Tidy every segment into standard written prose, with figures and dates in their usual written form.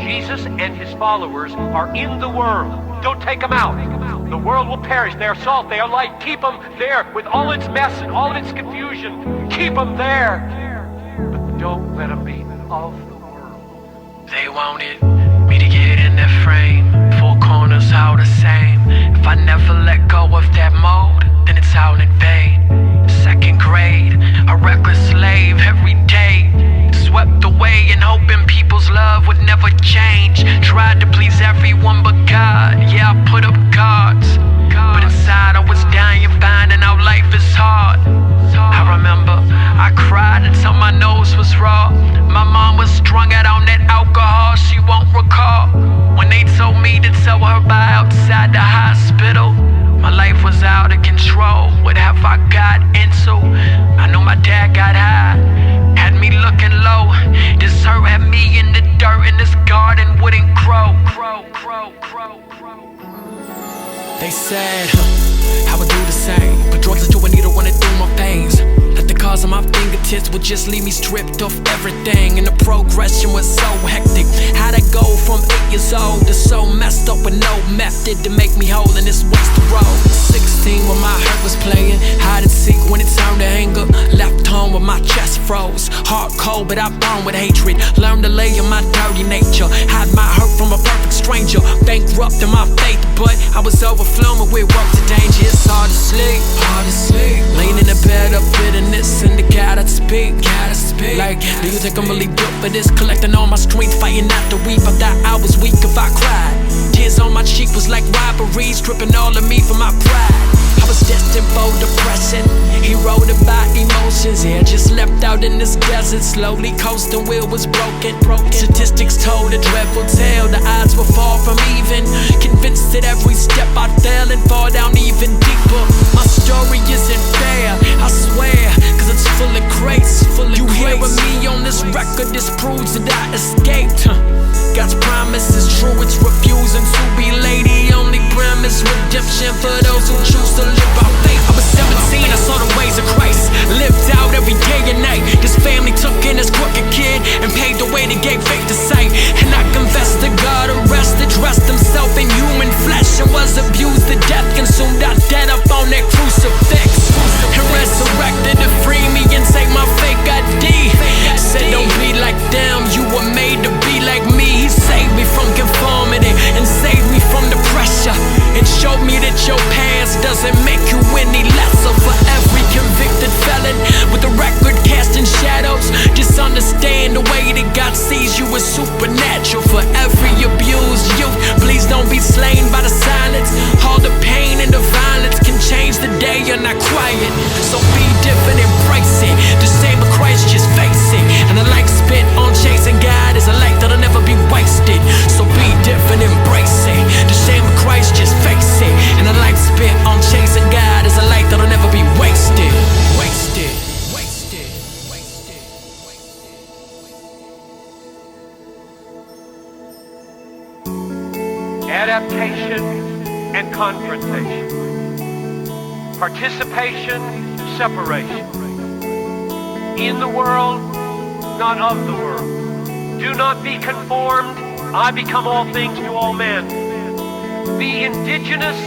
Jesus and his followers are in the world. Don't take them out. The world will perish. They are salt, they are light. Keep them there with all its mess and all its confusion. Keep them there. But don't let them be of the world. They wanted me to get in that frame. Four corners all the same. If I never let go of that mold, then it's all in vain. Second grade, a reckless slave every day. Swept away and hoping people's love would never change. Tried to please everyone but God. Yeah, I put up guards, but inside I was dying, finding out life is hard. I remember I cried until my nose was raw. My mom was strung out on that alcohol, she won't recall when they told me to tell her by outside the hospital. My life was out of control. What have I got into? I know my dad got high, had me looking low. This hurt had me in the dirt, and this garden wouldn't grow. They said I would do the same, but drugs that you would need to run it through my veins. That the cause of my fingertips would just leave me stripped of everything, and the progression was so hectic. How'd I go from 8 years old to so messed up with no method to make me whole in this wasted road? 16 when my heart was playing hide and seek, when it turned to anger. Left home with my chest froze, heart cold but I burned with hatred. Learned to lay in my dirty nature, hide my hurt from a perfect stranger. Bankrupt in my faith, but I was overflowing with work to danger. It's hard to sleep, laying in a bed of bitterness and the God I'd speak. Like, do you think I'm really built for this? Collecting all my strength, fighting not to weep. I thought I was weak if I cried. Tears on my cheek was like robberies, stripping all of me from my pride. I was destined for depression, he wrote about emotions. Yeah, just left out in this desert, slowly coasting, wheel was broken. Statistics told a dreadful tale, the odds were far from even. Convinced that every step I'd fail and fall down even deeper. My story isn't fair, I swear, cause it's full of grace. You hearing me on this record, this proves that I escaped. God's promise is true, it's refusing to be late. The only premise, redemption for those who choose to live by faith. I was 17, I saw the ways of Christ, lived out every day and night. This family took in this crooked kid and paved the way to gain faith to sight. And I confessed to God, arrested, dressed himself in human flesh, and was abused to death, consumed out dead up on that crucifix. And resurrected to free me and take my fake ID. Said don't be like them, you were made to be like me. He saved me from conformity and saved me from the pressure, and showed me that your past doesn't make you any lesser. For every convicted felon with a record casting shadows, just understand the way that God sees you is supernatural. For every abused youth, please don't be slain by the silence. All the pain and the violence can change the day, you're not quiet. So be different, embrace it. The same of Christ, just face it. And a life spent on chasing God is a life that'll never be wasted. So be different, embrace it. The shame of Christ, just face it. And a life spent on chasing God is a life that'll never be wasted. Adaptation and confrontation. Participation, separation. In the world, not of the world. Do not be conformed. I become all things to all men. Be indigenous,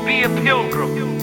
be a pilgrim.